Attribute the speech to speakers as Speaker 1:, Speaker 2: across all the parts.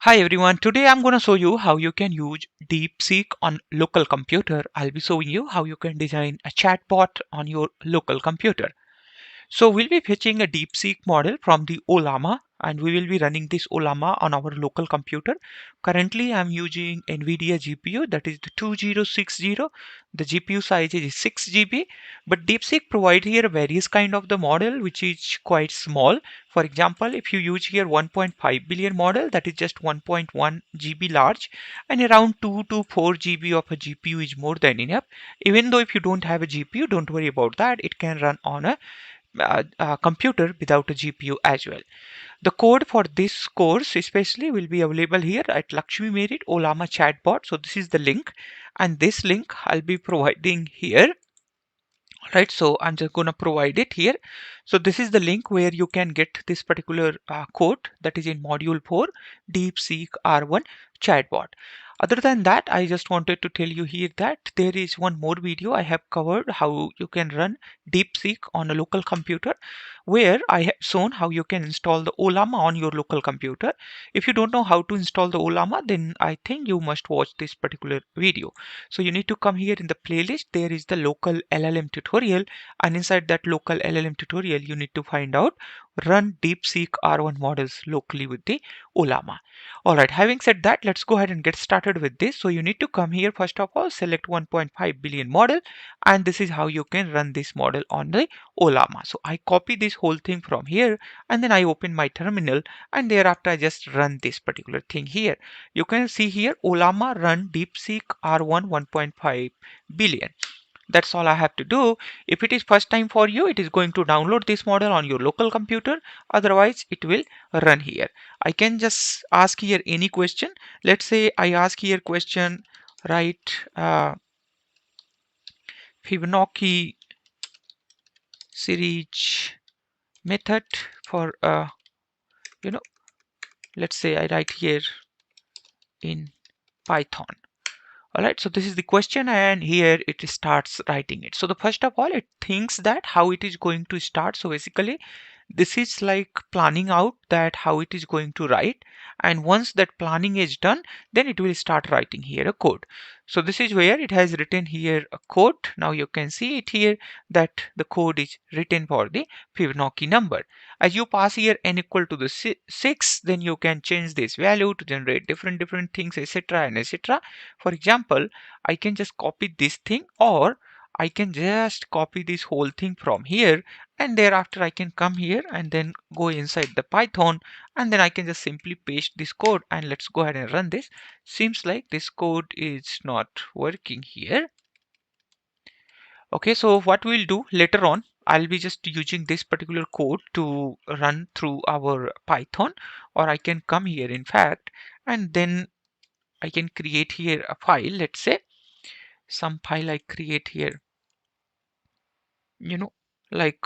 Speaker 1: Hi everyone, today I'm going to show you how you can use DeepSeek on local computer. I'll be showing you how you can design a chatbot on your local computer. So we'll be fetching a DeepSeek model from the Ollama and we will be running this Ollama on our local computer. Currently I'm using NVIDIA GPU that is the 2060. The GPU size is 6 GB, but DeepSeek provide here various kind of the model which is quite small. For example, if you use here 1.5 billion model, that is just 1.1 GB large, and around 2 to 4 GB of a GPU is more than enough. Even though if you don't have a GPU, don't worry about that. It can run on a computer without a GPU as well. The code for this course especially will be available here at Lakshmi Merit Ollama chatbot. So this is the link, and this link I'll be providing here. Right, so I'm just going to provide it here. So this is the link where you can get this particular code that is in module 4 DeepSeek-R1 chatbot. Other than that, I just wanted to tell you here that there is one more video I have covered how you can run DeepSeek on a local computer, where I have shown how you can install the Ollama on your local computer. If you don't know how to install the Ollama, then I think you must watch this particular video. So you need to come here in the playlist. There is the local LLM tutorial, and inside that local LLM tutorial, you need to find out run DeepSeek R1 models locally with the Ollama. All right, having said that, let's go ahead and get started with this. So you need to come here, first of all, select 1.5 billion model, and this is how you can run this model on the Ollama. So I copy this whole thing from here, and then I open my terminal, and thereafter I just run this particular thing here. You can see here Ollama run DeepSeek R1 1.5 billion. That's all I have to do. If it is first time for you, it is going to download this model on your local computer. Otherwise, it will run here. I can just ask here any question. Let's say I ask here question, write Fibonacci series method for you know let's say I write here in Python. All right, so this is the question, and here it starts writing it. So the first of all, it thinks that how it is going to start. So basically, this is like planning out that how it is going to write, and once that planning is done, then it will start writing here a code. So this is where it has written here a code. Now you can see it here that the code is written for the Fibonacci number. As you pass here n equal to the 6, then you can change this value to generate different things, etc. and etc. For example, I can just copy this thing, or I can just copy this whole thing from here, and thereafter I can come here and then go inside the Python, and then I can just simply paste this code, and let's go ahead and run this. Seems like this code is not working here. Okay, so what we'll do later on, I'll be just using this particular code to run through our Python, or I can come here in fact, and then I can create here a file. Let's say some file I create here, you know, like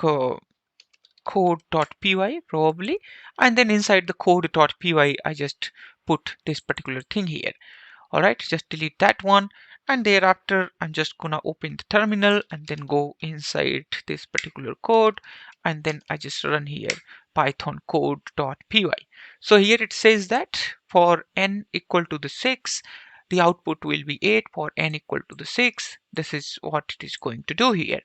Speaker 1: code.py probably, and then inside the code.py I just put this particular thing here. All right, just delete that one, and thereafter I'm just gonna open the terminal and then go inside this particular code, and then I just run here python code.py. So here it says that for n equal to the 6, the output will be 8. For n equal to the 6, this is what it is going to do here.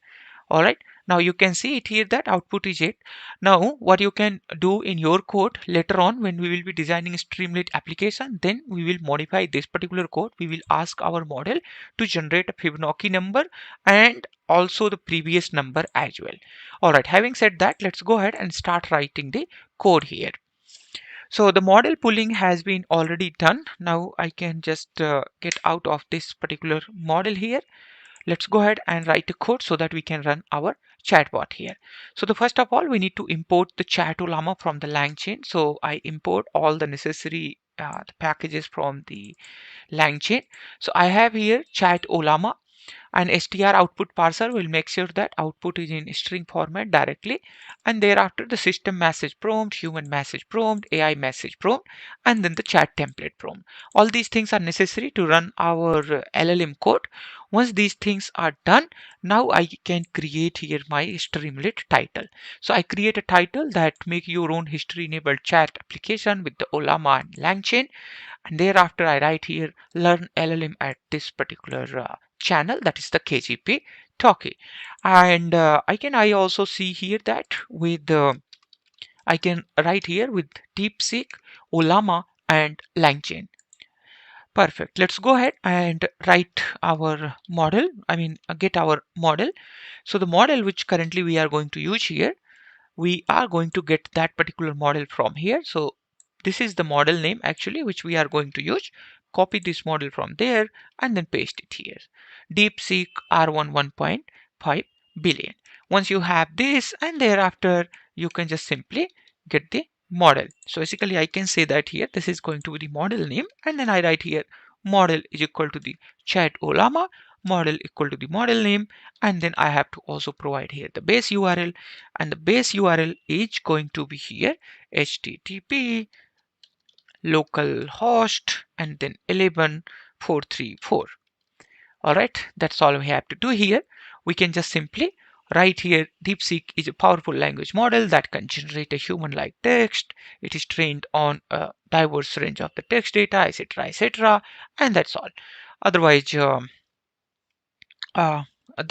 Speaker 1: All right, now you can see it here that output is 8. Now what you can do in your code later on when we will be designing a Streamlit application, then we will modify this particular code. We will ask our model to generate a Fibonacci number and also the previous number as well. All right, having said that, let's go ahead and start writing the code here. So the model pooling has been already done. Now I can just get out of this particular model here. Let's go ahead and write a code so that we can run our chatbot here. So the first of all, we need to import the chat Ollama from the Langchain. So I import all the necessary the packages from the Langchain. So I have here chat Ollama. and str output parser will make sure that output is in string format directly, and thereafter the system message prompt, human message prompt, AI message prompt, and then the chat template prompt. All these things are necessary to run our LLM code. Once these things are done, now I can create here my Streamlit title. So I create a title that make your own history enabled chat application with the Ollama and Langchain, and thereafter I write here learn LLM at this particular channel, that is the KGP Talkie. And I also see here that with I can write here with DeepSeek, Ollama, and LangChain. Perfect. Let's go ahead and write our model. Get our model. So the model which currently we are going to use here, we are going to get that particular model from here. So this is the model name actually which we are going to use. Copy this model from there and then paste it here. DeepSeek-R1 1.5 billion. Once you have this, and thereafter you can just simply get the model. So basically I can say that here this is going to be the model name, and then I write here model is equal to the chat Ollama, model equal to the model name, and then I have to also provide here the base URL, and the base URL is going to be here http localhost and then 11434. All right, that's all we have to do here. We can just simply write here DeepSeek is a powerful language model that can generate a human-like text. It is trained on a diverse range of the text data, etc., etc., and that's all. Otherwise, uh,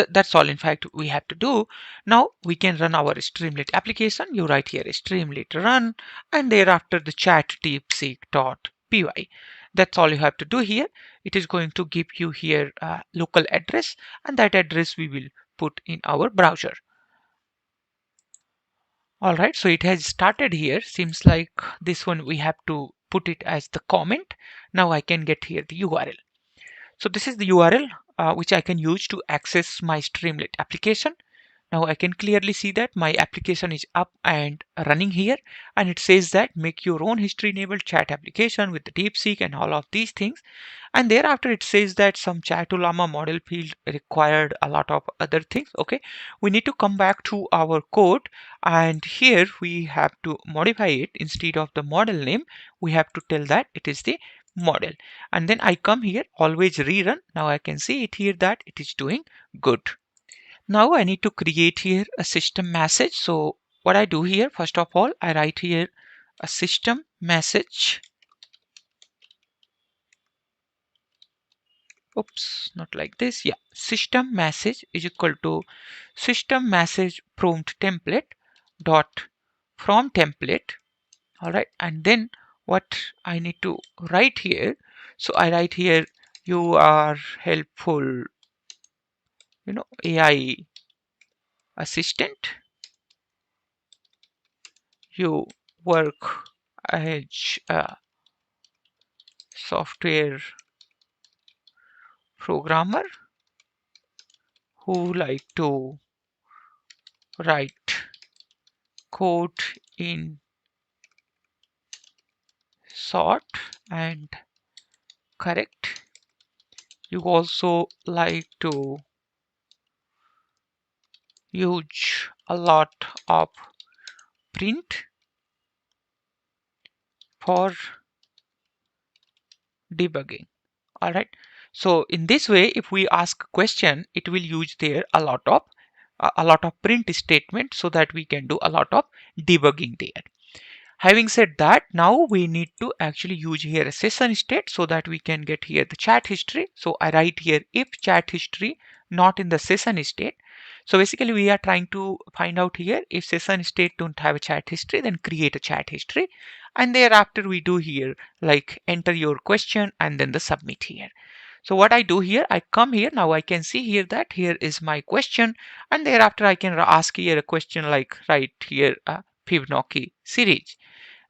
Speaker 1: that's all in fact we have to do. Now we can run our Streamlit application. You write here Streamlit run, and thereafter the chat deepseek.py. That's all you have to do here. It is going to give you here a local address, and that address we will put in our browser. All right, so it has started here. Seems like this one we have to put it as the comment. Now I can get here the URL. So this is the URL which I can use to access my Streamlit application. Now I can clearly see that my application is up and running here, and it says that make your own history enabled chat application with the DeepSeek and all of these things. And thereafter it says that some Chatulama model field required a lot of other things. Okay, we need to come back to our code, and here we have to modify it. Instead of the model name, we have to tell that it is the model, and then I come here always rerun. Now I can see it here that it is doing good. Now I need to create here a system message. So what I do here, first of all, I write here a system message. Oops, not like this. Yeah, system message is equal to system message prompt template dot from template. All right, and then what I need to write here. So I write here, you are helpful, AI assistant. You work as a software programmer who like to write code in short and correct. You also like to use a lot of print for debugging. All right, so in this way, if we ask a question, it will use there a lot of print statement, so that we can do a lot of debugging there. Having said that, now we need to actually use here a session state, so that we can get here the chat history. So I write here if chat history not in the session state. So basically we are trying to find out here if session state don't have a chat history, then create a chat history. And thereafter we do here like enter your question and then the submit here. So what I do here, I come here. Now I can see here that here is my question, and thereafter I can ask here a question like write here a Fibonacci series.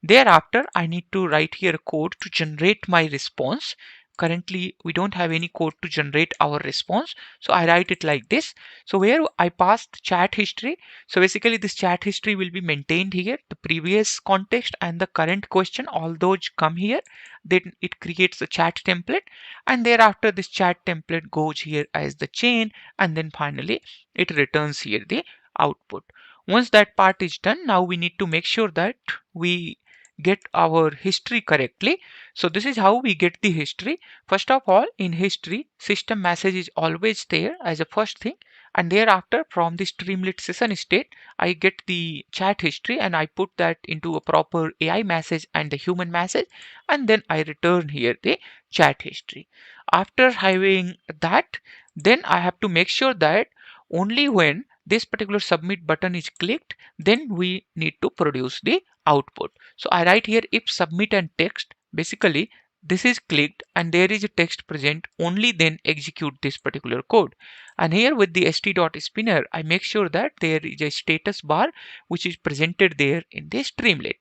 Speaker 1: Thereafter, I need to write here code to generate my response currently we don't have any code to generate our response. So I write it like this. So where I pass the chat history. So basically this chat history will be maintained here, the previous context and the current question, all those come here. Then it creates a chat template, and thereafter this chat template goes here as the chain, and then finally it returns here the output. Once that part is done, now we need to make sure that we get our history correctly. So this is how we get the history. First of all, in history, system message is always there as a first thing, and thereafter from the Streamlit session state, I get the chat history and I put that into a proper AI message and the human message, and then I return here the chat history. After having that, then I have to make sure that only when this particular submit button is clicked, then we need to produce the output. So I write here if submit and text, basically this is clicked and there is a text present, only then execute this particular code. And here with the st.spinner, I make sure that there is a status bar which is presented there in the Streamlit.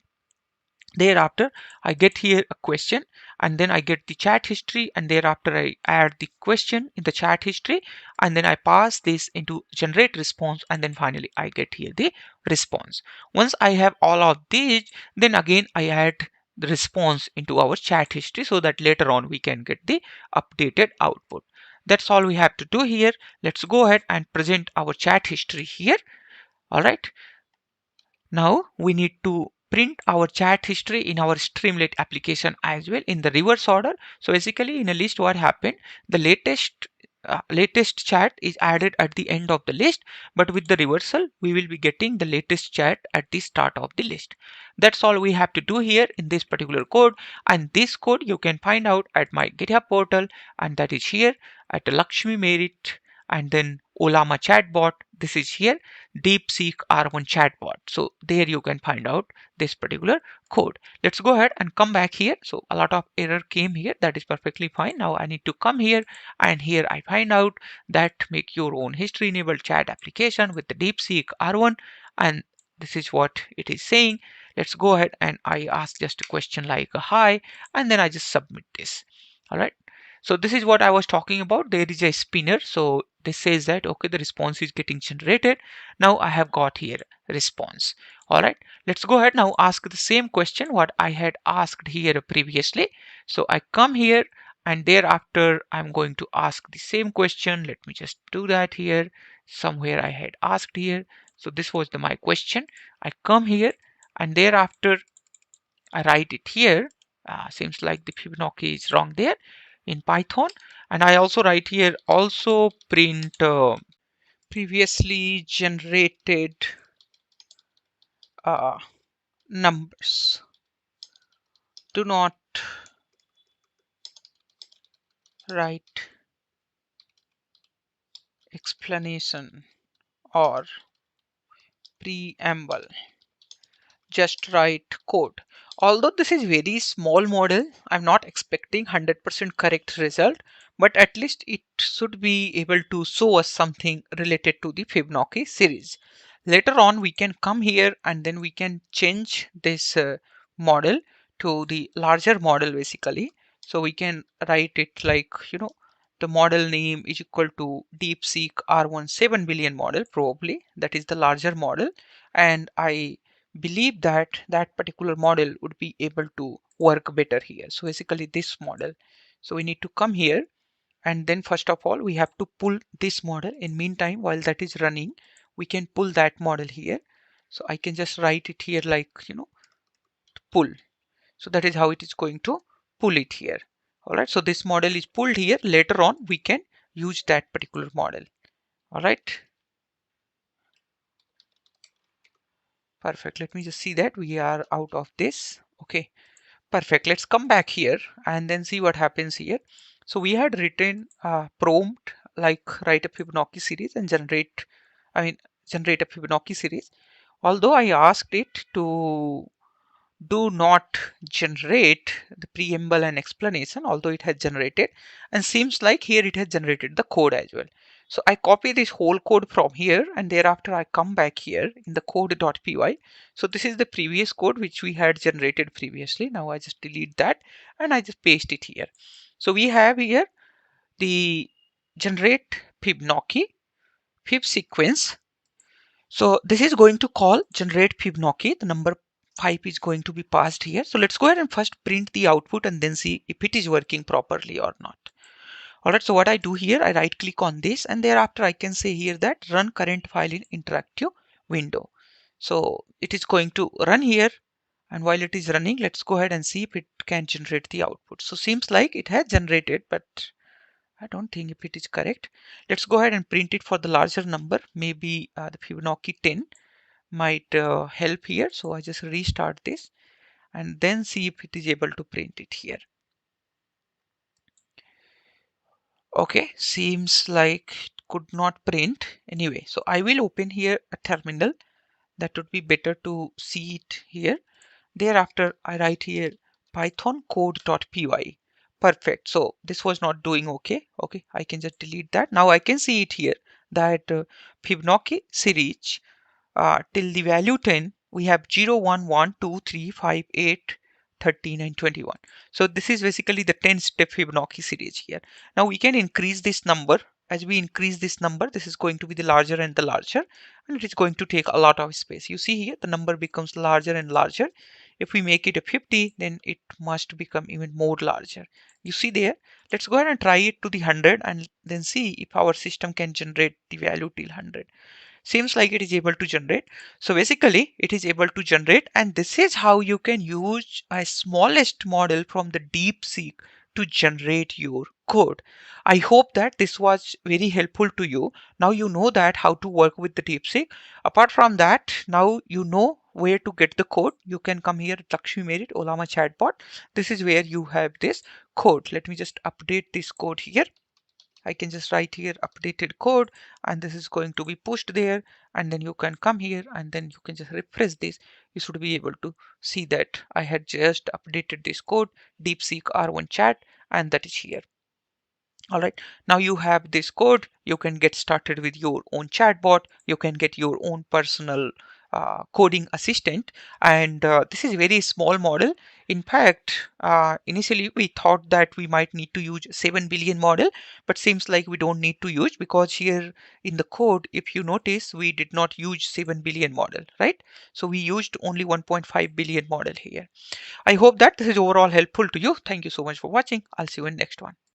Speaker 1: Thereafter, I get here a question, and then I get the chat history, and thereafter I add the question in the chat history, and then I pass this into generate response, and then finally I get here the response. Once I have all of these, then again I add the response into our chat history so that later on we can get the updated output. That's all we have to do here. Let's go ahead and present our chat history here. All right. Now we need to print our chat history in our Streamlit application as well in the reverse order. So basically in a list, what happened, the latest chat is added at the end of the list, but with the reversal we will be getting the latest chat at the start of the list. That's all we have to do here in this particular code, and this code you can find out at my GitHub portal, and that is here at Lakshmi Merit, and then Ollama chatbot. This is here DeepSeek-R1 chatbot. So there you can find out this particular code. Let's go ahead and come back here. So a lot of error came here. That is perfectly fine. Now I need to come here, and here I find out that make your own history enabled chat application with the DeepSeek-R1, and this is what it is saying. Let's go ahead and I ask just a question like a hi, and then I just submit this. All right. So this is what I was talking about. There is a spinner. So this says that, okay, the response is getting generated. Now I have got here response. All right, let's go ahead now ask the same question what I had asked here previously. So I come here, and thereafter I'm going to ask the same question. Let me just do that here. Somewhere I had asked here. So this was my question. I come here, and thereafter I write it here. Seems like the Fibonacci is wrong there in Python. And I also write here also print previously generated numbers. Do not write explanation or preamble, just write code. Although this is very small model, I'm not expecting 100% correct result, but at least it should be able to show us something related to the Fibonacci series. Later on, we can come here and then we can change this model to the larger model basically. So we can write it like, the model name is equal to DeepSeek-R1 7 billion model, probably that is the larger model. And I believe that that particular model would be able to work better here. So basically this model. So we need to come here, and then first of all we have to pull this model. In meantime, while that is running, we can pull that model here. So I can just write it here like, pull. So that is how it is going to pull it here. All right. So this model is pulled here. Later on, we can use that particular model. All right. Perfect. Let me just see that we are out of this. Okay. Perfect. Let's come back here and then see what happens here. So we had written a prompt like write a Fibonacci series and generate a Fibonacci series. Although I asked it to do not generate the preamble and explanation, although it has generated, and seems like here it has generated the code as well. So I copy this whole code from here, and thereafter I come back here in the code.py. So this is the previous code which we had generated previously. Now I just delete that and I just paste it here. So we have here the generate Fibonacci Fib sequence. So this is going to call generate Fibonacci. The number 5 is going to be passed here. So let's go ahead and first print the output and then see if it is working properly or not. Alright, so what I do here, I right click on this and thereafter I can say here that run current file in interactive window. So it is going to run here, and while it is running, let's go ahead and see if it can generate the output. So seems like it has generated, but I don't think if it is correct. Let's go ahead and print it for the larger number. Maybe the Fibonacci 10 might help here. So I just restart this and then see if it is able to print it here. Okay, seems like it could not print anyway. So I will open here a terminal. That would be better to see it here. Thereafter, I write here python code.py. Perfect. So this was not doing okay. Okay, I can just delete that. Now I can see it here that Fibonacci series till the value 10, we have 0, 1, 1, 2, 3, 5, 8, 13, and 21. So this is basically the 10-step Fibonacci series here. Now we can increase this number. As we increase this number, this is going to be the larger and the larger, and it is going to take a lot of space. You see here, the number becomes larger and larger. If we make it a 50, then it must become even more larger. You see there, let's go ahead and try it to the 100 and then see if our system can generate the value till 100. Seems like it is able to generate. So basically it is able to generate, and this is how you can use a smallest model from the DeepSeek to generate your code. I hope that this was very helpful to you. Now you know that how to work with the DeepSeek. Apart from that, now you know where to get the code. You can come here at Lakshmi Merit Ollama Chatbot. This is where you have this code. Let me just update this code here. I can just write here updated code, and this is going to be pushed there, and then you can come here and then you can just refresh this. You should be able to see that I had just updated this code DeepSeek-R1 chat, and that is here. All right, now you have this code. You can get started with your own chatbot. You can get your own personal coding assistant, and this is a very small model. In fact, initially we thought that we might need to use 7 billion model, but seems like we don't need to use, because here in the code, if you notice, we did not use 7 billion model, right? So we used only 1.5 billion model here. I hope that this is overall helpful to you. Thank you so much for watching. I'll see you in next one.